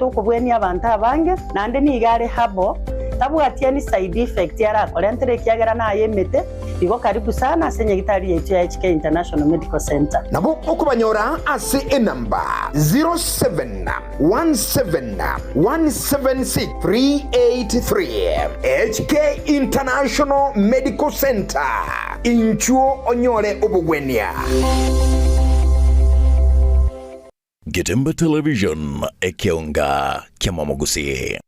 Tukubweni abantu abange nande nigare habo tabugatia ni side effect yara kolentere kiagera na yemete igo karibu sana senye gitari yetu ya HK International Medical Center nabo okubanyora ase enamba 0717176383 HK International Medical Center inchuo onyole obugwenia. Getemba Television ekionga kiamamogusi.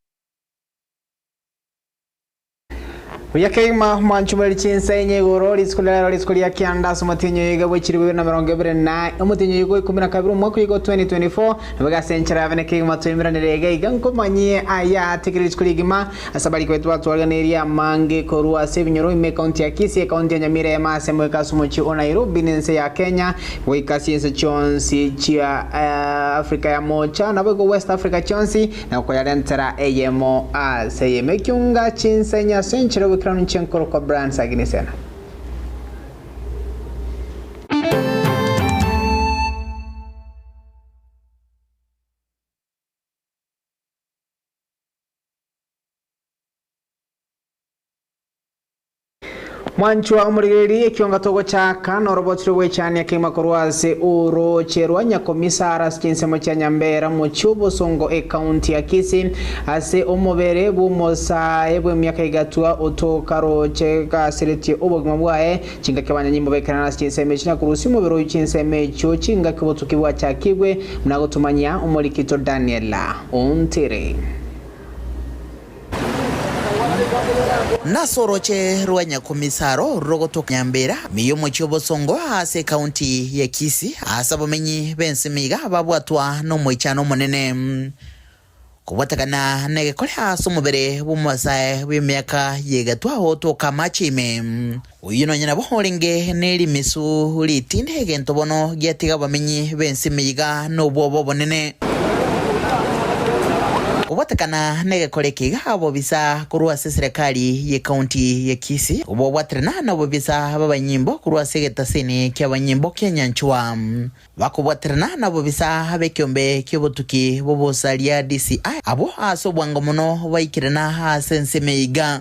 Uyakema manchumari chinsenye gorori skulia kianda sumatinyo yiga bwechiriwe na 2024 umutinyo yigo 12 mwaka yigo 2024 nabaga senchara avene kema twimira nerega iganko manye aya tikiri skuligima asabali kwetu watu waganiria mange korua sevinyoro ime county ya Kisii county ya Nyamira ya Masemo kasumuchi o Nairobi nense ya Kenya wikasi yense chonsi chia Afrika ya mocha nabego West Africa chonsi na kwa yalentera eyemo seyeme kiunga chinsenya senchara Crown Chenkoro kwa brands agini sena. Mwanchua umurigiri kionga togo chaka norobotiro wechani ya kima kuruwase uro cherwa nyakomisara sikinsemo cha Nyambera muchubo songo county ya Kisii ase umubere bumosa ebwe miaka igatua utokaro cheka sereti obogima bwae chinga kibanya nyimbo bekana na sikinsemo china kurusi umubere uchinsemo cho chinga kibotukibwa cha kigwe mnagotumanya umulikito Daniela Ontire Nasoroche ruanya komisaro rogoto Nyambera miyomo chobo songo ase county ya Kisii asabamenyi bensimiga babwatwa no moichano monene kubatakana nege kole asumubere bumasae bw'imyaka yegatwa hoto kamachime uyino nyina boholenge neri misu litinde gento bono gyatiga bamenyi bensimiga no bobo bonene Ubatakana nege koleki abo bisa kurua serikali ye county ye Kisii ubo watrena na bisa baba nyimbo kurua segetasini kya banyimbo Kenyanchwa bako watrena na bisa bekyombe kyobotuki bobo salia DCI abo asobwanga muno bayikirana asensemeiga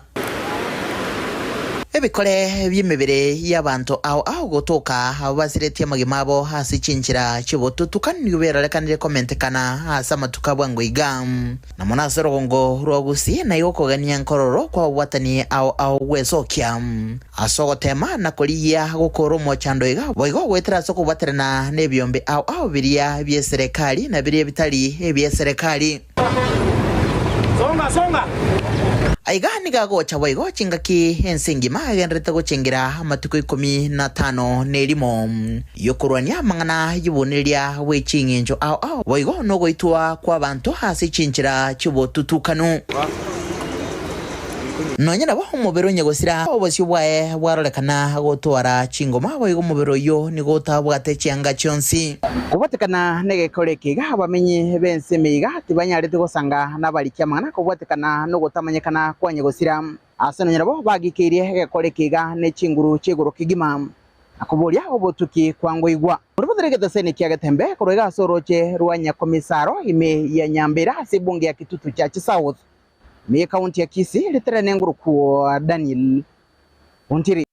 ebikole by'imibere y'abantu aho gotoka abasireti amagimabo hasi cinchira chibotutukani yuberalekanire komentekana asama tukabwango igam namonasoro ngo rogusi na yoko gania nkororo kwa watani aho wesokya asogotema na koliya gokoro mochando iga boigo gwetera soko baterana nebyombe aho biriya bye serikali na biriya bitali ebye serikali songa Aigani gago chawaigo chingaki ensingi magenrete go chingira matuko 15 nelimo yokurwania mangana yiboniria we chinginjo waigo no goitwa kwa bantu hasi chinchira chibo tutukanu Nonyana bo mubero nyegosira obosyo bwae warolekana gotwara chingoma waigo mubero yo ni gotabwate chianga chonsi kubatekana nege koleki ga bamenyi bensemiga tibanyarete gosanga nabalikia mangana kubatekana no gotamanyekana kwa nyegosira asano nyana bo bagikirie koleki ga ne chinguru chegoro kigima akubolia obotuki kwango igwa urubuderege dasene kiagatembe korega soroche ruanya komisaro ime ya Nyambera sibunge ya kitutu cha South mi county ya Kisii litera nenguru kwa Daniel Ontire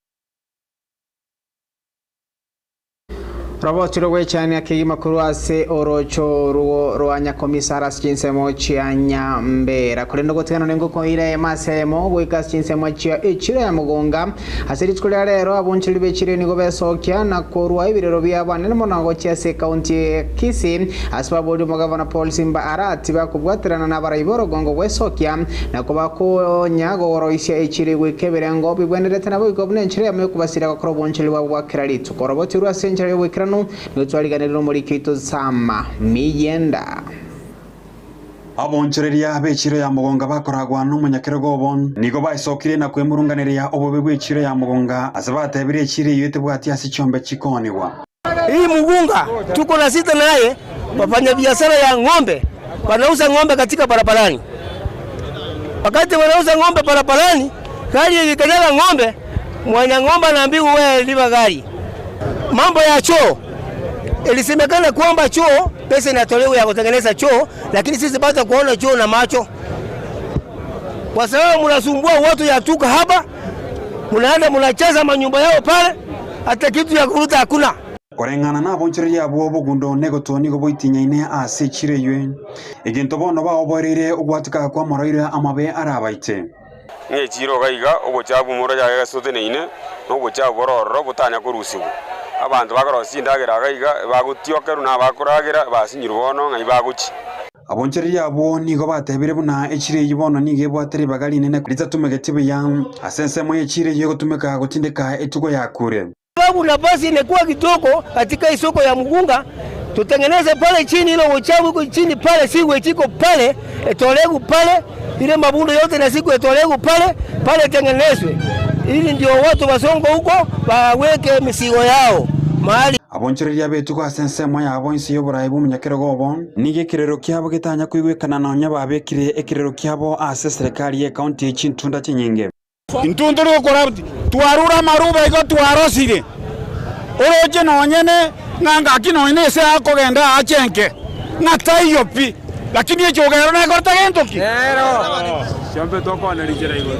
Robotiro wechani akigima kuruase orocho ruanya komisara sikinsemo chia Nyambera kulendo gotegana nengo ko ile masemo gwika sikinsemo chia echire ya mugonga asiri tkulia rero abunchiri bechire nigo besokya na korwa ibirero byabane monago chia se county Kisii asbabodi mugavana Paul Simba arati bakubwaterana na barayiboro gongo wesokya na kubako nyago oroisia echire gwekeberengo bibwenerete nabo igobnenchire amwe kubasira bakoro bonchiri wabo kiralitu korobotiro asenchire wekirano Nutwaliganiro muri kito sama miyenda Abonchereria bechire ya mugonga bakoragwa n'umunyakirego bon nigo baisokire na kwemurunganiria obobe bwechire ya mugonga asabate birechire yote bwati asichombe chikoniwa hii mugunga tuko na sita naye wafanya biashara ya ng'ombe wanauza ng'ombe katika barabarani wakati wanauza ng'ombe barabarani gari ikikanyanga ng'ombe mwana ng'ombe anaambiwa wewe liba gari mambo ya choo ilisemekana kwamba choo pesa inatolewa ya kutengeneza choo, lakini sisi bado kuona choo na macho. Kwa sababu mnasumbua watu ya tuka hapa, mnaenda mnacheza manyumba yao pale, hata kitu ya kuruta hakuna. Korengana na boncheria abo bogundo negotoni go boitinyaine ase chireywe egento bono baoborire ugwatika kwa moroire amabe arabaite chiro gaiga ogochabu moro ya gasoteneine no gochabu bororo butanya kurusibu abantu bakorosindagira gaiga bagutiokeru na bakoragira basinyiru bono ngai baguchi aboncheria abo nigo batebire buna echireyi bono nigebwatere bagali nene rizatumegetibe ya asensemo echireyi gotumeka gutindeka etugo yakure. Sababu nafasi inakuwa kidogo katika isoko ya Mugunga, tutengeneze pale chini ile uchafu uko chini pale, siku chiko pale etolegu pale, ile mabundo yote na siku etolegu pale tengenezwe, ili ndio watu wasongo huko waweke misigo yao mahali. Aboncheria betu kwa sensemo ya abonsi yoburaibu munyakero gobo nige kirero kyabo gitanya kwigwekana na nya babekire ekirero kyabo ase serikali ye county chintunda chinyinge intunduru gukora twarura maruba igo twarosire oroje nonyene nanga kinoine se akogenda achenke na tayopi lakini echogero na korta gentoki shombe tokone rijera igo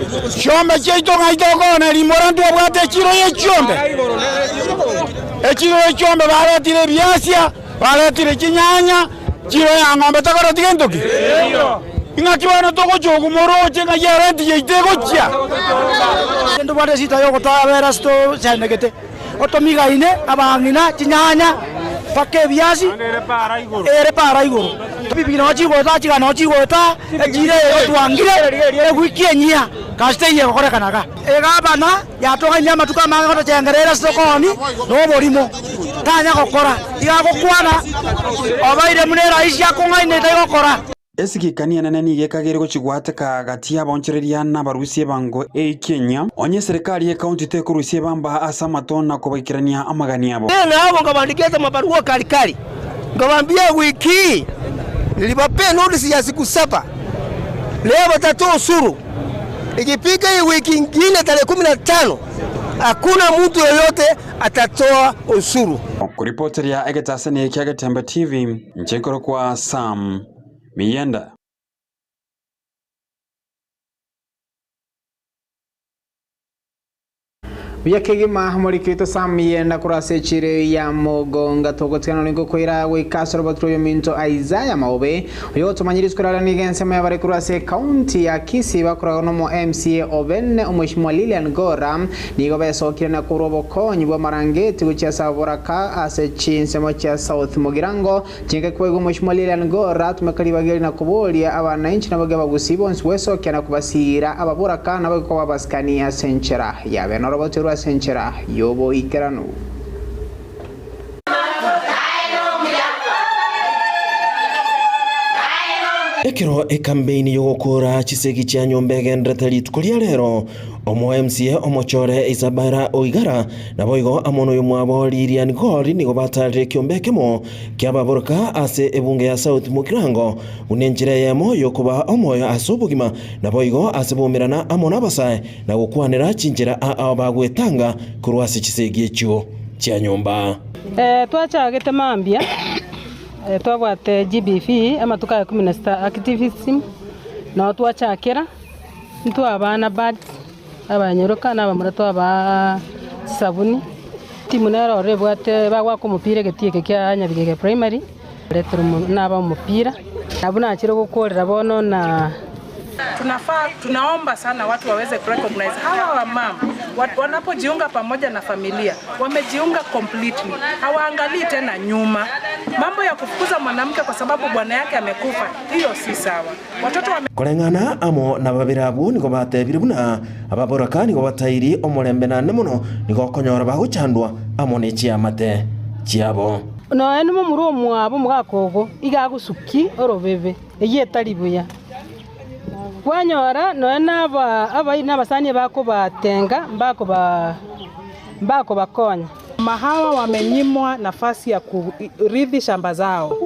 shombe cheito ngaitokone rimorando abwate chiro ye chombe echiro ye chombe baretire biasia baretire chinyanya chiro ya ngombe takoroti gentoki ingakibana toko chogu moroche nga yarenti yitego chia ndo bade sita yoko tabera sto chanegete otomiga ine abangina chinyanya pake biasi ere para igoro bibino chigota chiga no chigota ejire otwangire ewikienya kaste ye gokora kanaga egabana yatoga nyama tukama ngota chengerera stokoni no borimo tanya gokora igagokwana obaire munera isi yakongaine tayokora. Esigikania nene nigekagere gochigwateka gati abonchereria na barusie bango Kenya onye serikali ye county te kurusie bamba asa matona kubaikirania amagani abo na abo ngabandikeza mabarua kalikali ngabambia wiki nilibape notice ya siku 7 leo batatoa usuru ikipika hii wiki nyingine tarehe 15 hakuna mtu yoyote atatoa usuru. Kuripoteria egetasene kiage Tembe TV nchekoro kwa Sam Miyenda. Byakegima murikito Samiyenda kurase chire ya Mugunga togotkana ningo koira we kasoro batro minto Isaiah Maobe yo tumanyiriskurala nigense mabare kurase county ya Kisii bakora no mo MCA Obenne umeshimwa Lilian Gora nigo besokira na kurobo konyi bo marangeti gucha saboraka ase chinsemo cha South Mugirango chinga kwego umeshimwa Lilian Gora tumakalibagira na kubolia abananchi nabagaba gusibonsi weso kana kubasira ababoraka nabako babaskania senchera ya benorobo senchera yobo ikerano ekero campaign yogokora chisegi cha nyombe gendretali tukulia rero omo MCA omochore Isabara Oigara naboigo amono yomwabo Lilian Gori nigo batare kiombe kemo kyababoroka ase ebunge ya South Mugirango unenjire yemo yokuba omoyo asubugima naboigo asibumirana amona basaye na gukwanira chinjira abagwetanga kurwase chisegi echo cha nyomba twachagete mambia twabwate GBV ama tukaya 16 activism na twachakira ntwabana bad abanyoroka n'abamurato aba sabuni timu nero rebwate bagwa ku mupira getieke kya Nyabigege primary retro n'aba mupira abuna kiro gukorera bono na tunaomba sana watu waweze recognize hawa wamama wanapojiunga pamoja na familia wamejiunga completely, hawaangalii tena nyuma. Mambo ya kufukuza mwanamke kwa sababu bwana yake amekufa, hiyo si sawa. Watoto korengana amo na babirabu niko batebire buna ababoraka niko batairi omulembe na nemuno niko konyora baguchandwa amo ne chiamate chiabo no eno mumuro mwabo mugakogo igagusuki orobebe eyetalibuya kwanyora no naba abaina basani bako batenga mbako bakonya. Mama hawa wamenyimwa nafasi ya kurithi shamba zao.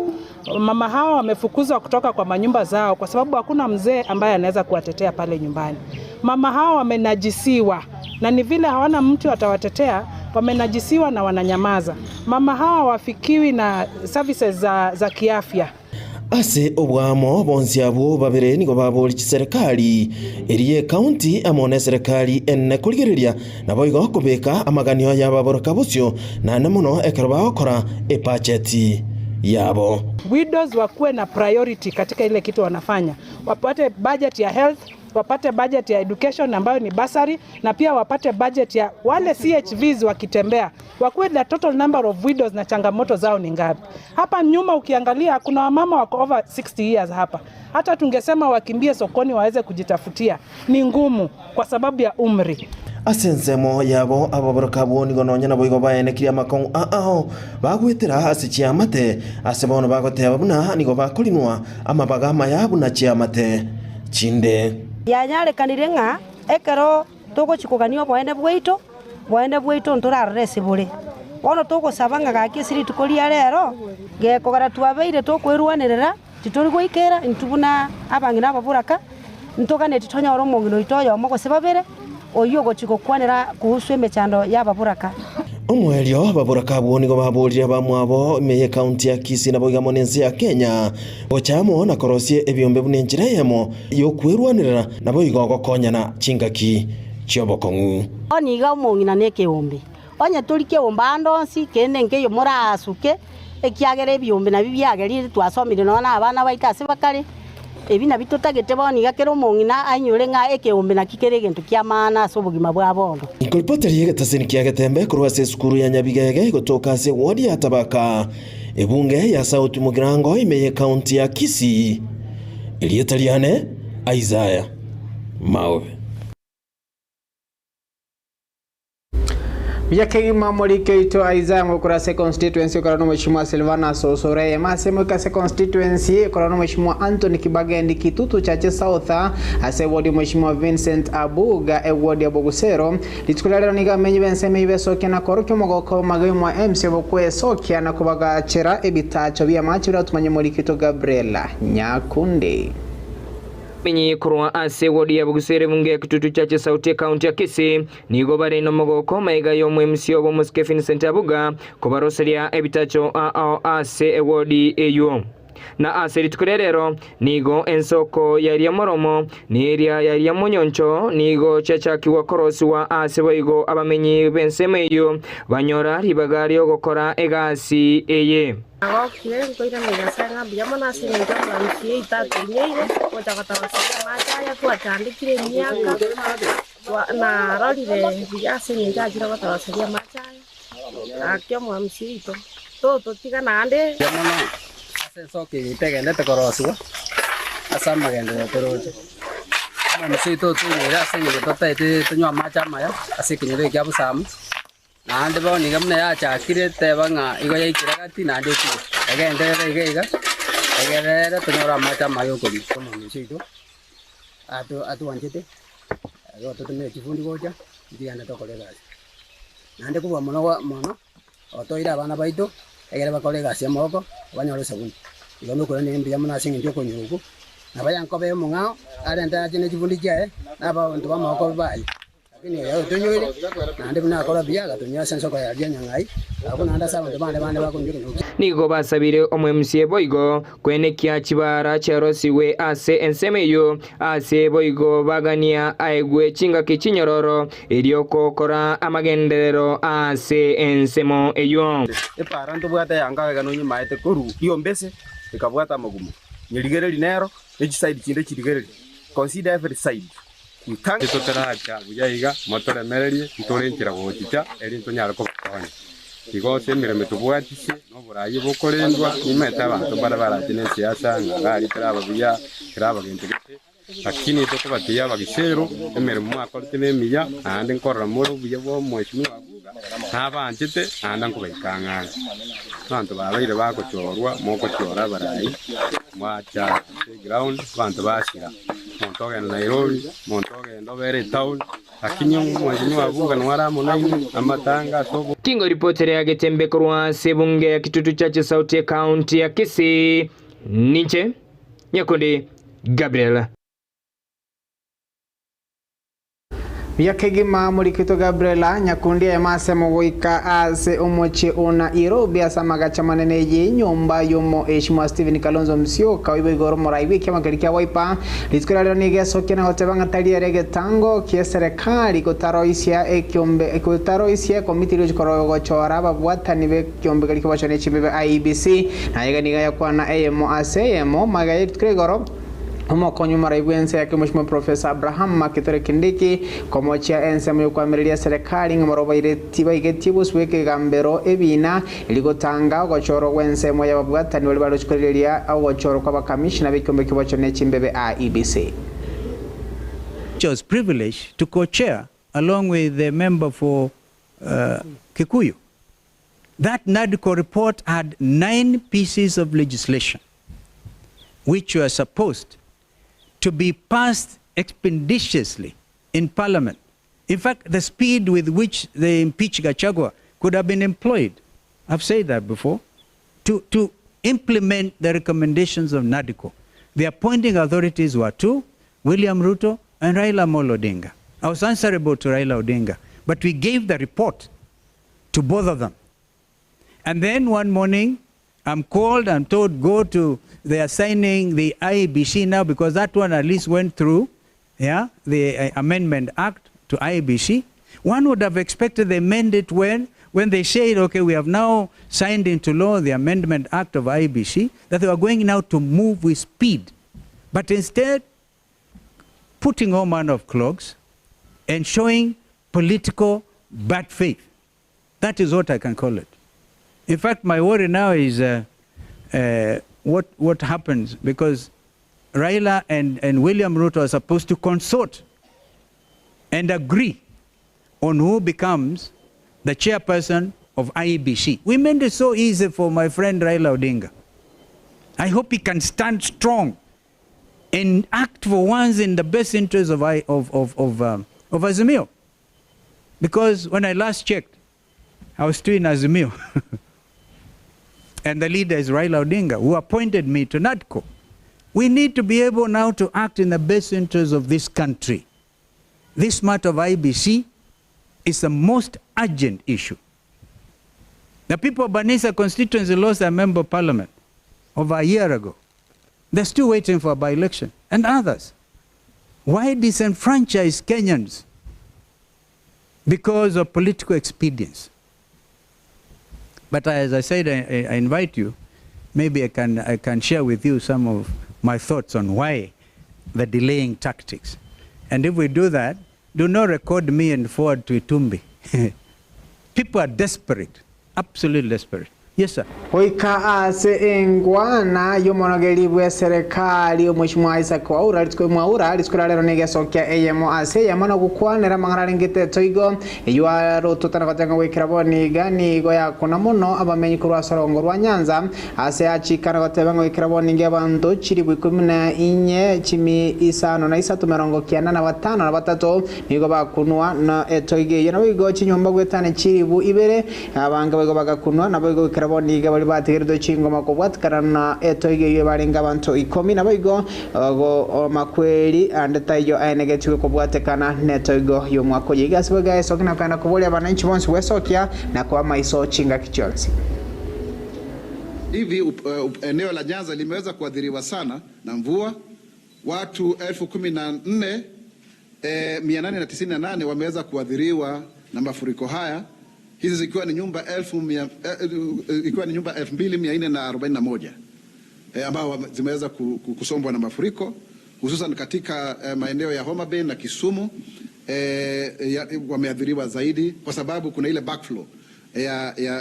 Mama hawa wamefukuzwa kutoka kwa manyumba zao kwa sababu hakuna mzee ambaye anaweza kuwatetea pale nyumbani. Mama hawa wamenajisiwa na ni vile hawana mtu atawatetea, wamenajisiwa na wananyamaza. Mama hawa wafikiwi na services za kiafya. Ase obwamo bonsi abo babere nigo babori serikali eriye county amone serikali enne kuligereria nabo igo kubeka amaganio y'ababoroka busyo na namuno ekarba okora budget yabo. Widows wakuwe na priority katika ile kitu wanafanya. Wapate budget ya health, wapate budget ya education ambayo ni bursary, na pia wapate budget ya wale CHVs wakitembea. Wakuwe na total number of widows na changamoto zao ni ngapi. Hapa nyuma ukiangalia kuna wamama wako over 60 years hapa. Hata tungesema wakimbie sokoni waweze kujitafutia, ni ngumu kwa sababu ya umri. Asensemo yabo ababoroka boni gononya nabo igo baenekira makong bagwitira asichiamate asebono bagoteba buna nigo bakolinwa amabaga mayabu na chiamate chinde yanyale kanirenga ekero togo chikoganio boende bweito nturarese bure ono togo sabanga gakisiri tukolia rero gekogara twabeire tokwirwanirira tituri goikera intubuna abangina ababuraka ntogane titonya oro mongino itoyo mogo sebabere oyo gochiko kwanira kuhusu emechando y'ababuraka. Omwelio baburaka bonigo baburire bamwabo meye county ya Kisii na boiga monensi ya Kenya ochamo na korosie ebyombe bunenjira yemo yokwirwanirira na boiga gokonyana chingaki chiobokongu oniga omongina nekeombe onye tulike ombandonsi kende nkeyo morasuke ekiagere ebyombe na bibyageri twasomire nona abana baitase bakare ebina bitotagete boniga kero mongina anyure nga ekeombe na kikere gento kiamana sobugima bwa bondo ikolpoteri yegetaseni kiagetembe kurwase skuru ya Nyabigege gotoka se wodi ya Tabaka ebunge ya South Mugirango imeye county ya Kisii Elietaliane Isaiah Mawe Yake mamulike ito Isaiah Mukurase constituency korano mheshimiwa Silvana Sosore masemo kase constituency korano mheshimiwa Anthony Kibagendi Kitutu Chache South ase wodi mheshimiwa Vincent Abuga e wodi ya Bogusero litukulera niga menyi benseme ibesoke na korokyo mogoko magwimwa MC bokwe sokia na kubaga chera ebitacho bya machira tumanye mulike ito Gabriela Nyakunde Minyi kurwa ase wodi ya Bugusere munge Kitutu Chache South county ya Kisii nigo bare no mogoko maiga yo MC obo muske Vincent Abuga kubaroseria ebitacho ase wodi eyo na aseri tukurerero nigo ensoko yaria moromo niria yaria munyoncho nigo chachaki wa korosi wa ase boigo abamenyi bensemeyo banyora ribagario gokora egasi eye Agokire ngoira megasanga byamana singa bamsiye itatunyeire otakatabasia machaya twatandikire myaka na rorire byasinga akira batabasia machaya akyo mwamsito toto tigana ande soke itegende tekoroswa asama gende toroje mwamsito tunyira singa totaite tunywa machama ya asikinyire kya busamu nande boni gamne ya chakire tebanga igo yaikira gati nande ti agende igeiga agere tunyora macha mayo kobi komo misido atu wanjete ago tutume chifundi goja ndiana tokolega nande kuba mono otoira bana baito agere bakolega sia moko banyore segundi igo nuko ne mbia mona singi ndyo konyugo nabayanko be mungao arenda jine chifundi jae naba ntu bamoko bayi lakini yao tunyoire nande buna akora biaga tunya senso kwa yaria nyangai abo nanda saba ndabande bande bakunjira nigo basabire omwemsie boigo kwenekia chibara cherosiwe ase ensemeyo ase boigo bagania aigwe chinga kichinyororo erioko kora amagenderero ase ensemo eyo eparanto bwata yanga ganonyi maete koru yombese ikabwata magumu nyirigere linero echisaidi chinde chirigere consider every side tutaracha buyaiga motoremererie nturenchira gochicha eri ntonyara kokona igose mireme tubwatise no burayi bukorendwa nimeta abantu barabarate siasa ngari traba buya traba gentegete lakini tokubatia bagisero emiremo akorte nemiya ande nkorra moro buya bo mweshimiwa Abuga nabanjete anda nkubaikanga bantu babaire bakochorwa moko chora barayi mwacha ground bantu bashira montoge na Nairobi montoge ndobere town lakini mweshimiwa Abuga nwara munaini amatanga sobo Tingo reporter ya Getembe kurwa sebunge ya Kitutu Chache South county ya Kisii Niche Nyakunde Gabriela Yakegima Murikito Gabriela Nyakundi Emase Mogoika ase Omoche ona Nairobi asamaga chamanene nyumba yomo Eshima Steven Kalonzo Musyoka wibo igoro moraibi kama kalikia waipa litkuralo nige sokena hotebanga tali rege tango kia serikali kutaroisia kutaroisia komiti lojikoro gochora babwatani be kyombe kalikia bachone chimbe IEBC na yega niga yakwa na AMO ase AMO magaye tukregoro Omokonyo maraibu ense yake Mheshimiwa Profesa Abraham Makitore Kindiki komochia ense mu kwamiria serikali ngomoroba iretiba igetibu sweke gambero ebina iligotanga gochoro wense moya babwatani wali balochikoreria au gochoro kwa bakamishina bekombe kibacho nechimbebe IEBC. Was privileged to co-chair along with the member for Kikuyu. That NADCO report had 9 pieces of legislation which were supposed to be passed expeditiously in Parliament. In fact, the speed with which they impeached Gachagua could have been employed, I've said that before, to implement the recommendations of NADCO. The appointing authorities were 2, William Ruto and Raila Amolo Odinga. I was answerable to Raila Odinga, but we gave the report to both of them. And then one morning, I'm called and told, they are signing the IEBC now because that one at least went through, the Amendment Act to IEBC. One would have expected they amend it when they said, okay, we have now signed into law the Amendment Act of IEBC, that they were going now to move with speed. But instead, putting all manner of clogs and showing political bad faith. That is what I can call it. In fact, my worry now is what happens, because Raila and William Ruto are supposed to consort and agree on who becomes the chairperson of IEBC. We made it so easy for my friend Raila Odinga. I hope he can stand strong and act for once in the best interest of Azimio. Because when I last checked, I was still in Azimio. And the leader is Raila Odinga, who appointed me to NADCO. We need to be able now to act in the best interest of this country. This matter of IEBC is the most urgent issue. The people of Banisa constituency lost their member of parliament over a year ago. They're still waiting for a by-election, and others. Why disenfranchise Kenyans? Because of political expedience. But as I said, I invite you, maybe I can share with you some of my thoughts on why the delaying tactics. And if we do that, do not record me and forward to Itumbi. People are desperate, absolutely desperate. Yes, sir. Oika ase engwana yomonogeli bwe serikali Mheshimiwa Isaac Waura Mwaura liskurale nege sokia eyemo ase yamana gukwanera mangarare ngite toigo eyuaro totana katanga wekiraboni gani goya kuna muno abamenyi kurwa sorongo rwa Nyanza ase achikana katanga wekiraboni ngebantu chiri bwe 14 chimi isano na isatu merongo kiana na batano na batatu nigo bakunwa na etoige yana wigo chinyomba gwetane chiri bu ibere abanga wigo bagakunwa na wigo boniga bali bategeredo chingoma ko bwatkarana etoige ye barenga bantu 10 nabigo go makweli andetayo ayenegetiwe ko bwatekana netoigo yo mwako yigaswe guys okina kana kuboli abananchi bonse wesokia na kwa maiso chinga kichonsi. Hivi eneo la Nyanza limeweza kuadhiriwa sana na mvua. Watu 14,898 wameweza kuadhiriwa na mafuriko haya. Hizi zikiwa ni nyumba 2,441 ambao zimeweza kusombwa na mafuriko, hususan katika maeneo ya Homa Bay na Kisumu. Wameathiriwa zaidi kwa sababu kuna ile backflow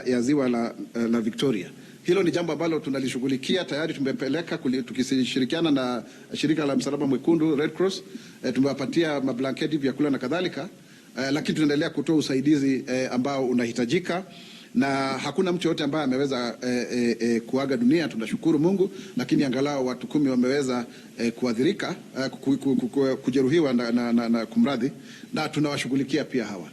ya ziwa la Victoria. Hilo ni jambo ambalo tunalishughulikia, tayari tumepeleka tukishirikiana na shirika la Msalaba Mwekundu Red Cross, tumewapatia mablanketi, vyakula na kadhalika. Lakini tunaendelea kutoa usaidizi ambao unahitajika, na hakuna mtu yote ambaye ameweza kuaga dunia, tunashukuru Mungu, lakini angalau watu 10 wameweza kuadhirika, kujeruhiwa na kumradhi, na tunawashughulikia pia hawa.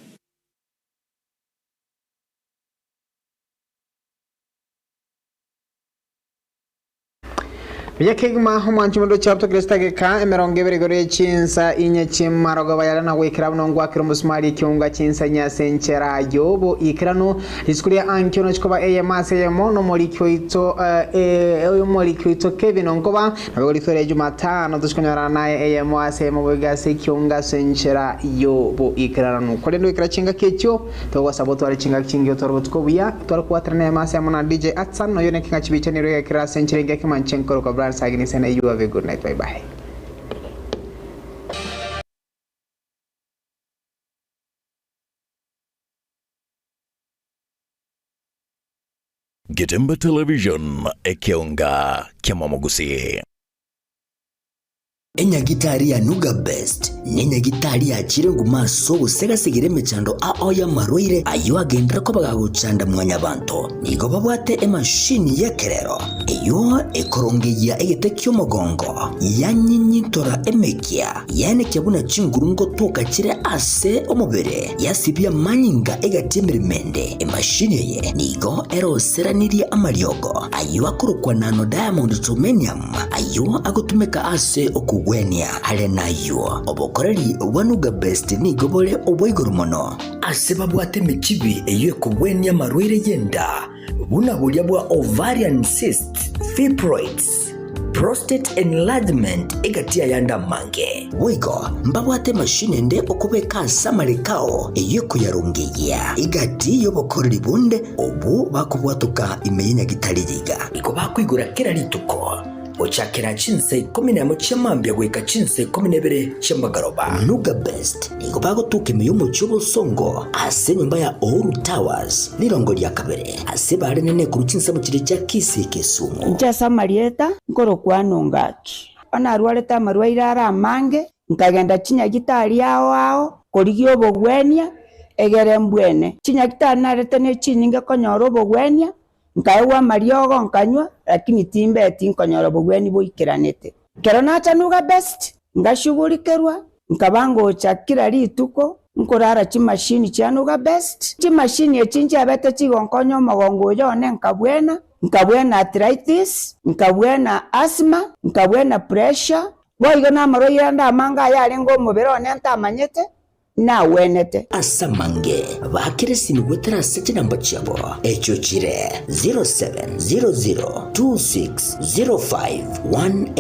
Yakigma homwanchumundo chapto kristageka emeronge berigore chinsa inye chimarogo bayala na wikira mnongwa kirumusmali kiunga chinsa nya senchera yobo ikirano iskuria ankyono chikoba eyemase yemo no molikyo ito molikyo ito Kevin onkoba nabigori thore Jumatano tushikonyara naye eyemase yemo bigase kiunga senchera yobo ikirano kolendo ikira chinga kecho to saboto ari chinga chingyo torotko buya torkuatrane emase yemo na DJ Atsan no yone kinga chibichenero yakira senchera ngeke manchenko ko Sagini sana, you have a good night. Bye bye. Getemba Television ekeonga kiamamogusi. Enyagitari ya Nuga Best nenyagitari ya chirengu maso busega sigire mechando aoya maroire ayo agendera ko bagagucanda mwanya banto nigo babwate emashini yekerero eyo ekorongeya egetekyo mogongo yanyinyitora emekia yane kyabuna chingurungo toka kire ase omubere yasibya manyinga egatemiremende emashini ye nigo eroseraniri amaryogo ayo akurukwa nano diamond titanium ayo agutumeka ase okugwenia hale nayo obokoreri wanuga best nigo bole obwiguru mono ase babwate mechibi eyo ekugwenia marwire yenda buna bulya bwa ovarian cyst fibroids prostate enlargement egatia yanda mange wigo mbabwate mashine nde okubeka samarikao eyeko yarungiya igati yobokoreri bunde obu bakubwatuka imenya gitaliga iko bakwigura kera lituko ochakera chinse 11 chamambya gweka chinse 12 chambagaroba Nuga Best iko bagotuka imiyumo chubo songo ase nyumba ya Oru Towers lirongo lya kabere ase bare nene ku chinse mu kire cya Kisi Kisumu nja samarieta ngoro kwanongaki ona arwareta marwaira ara mange nkagenda chinya gitari yao korigyo bogwenia egere mbwene chinya gitari narete ne chininga konyoro bogwenia nkaiwa mariogo nkanywa lakini timbe tinkonyoro bogweni boikiranete kero nacha Nuga Best ngashugulikerwa nkabango chakira lituko nkorara chimashini cha Nuga Best chimashini echinja abete chigonkonyo mogongo yone nkabwena arthritis nkabwena asthma nkabwena pressure boigo na maroira ndamanga yale ngo mubirone ntamanyete na wenete asamange bakirisi nigwetera sete namba chabo echo chire 0700260518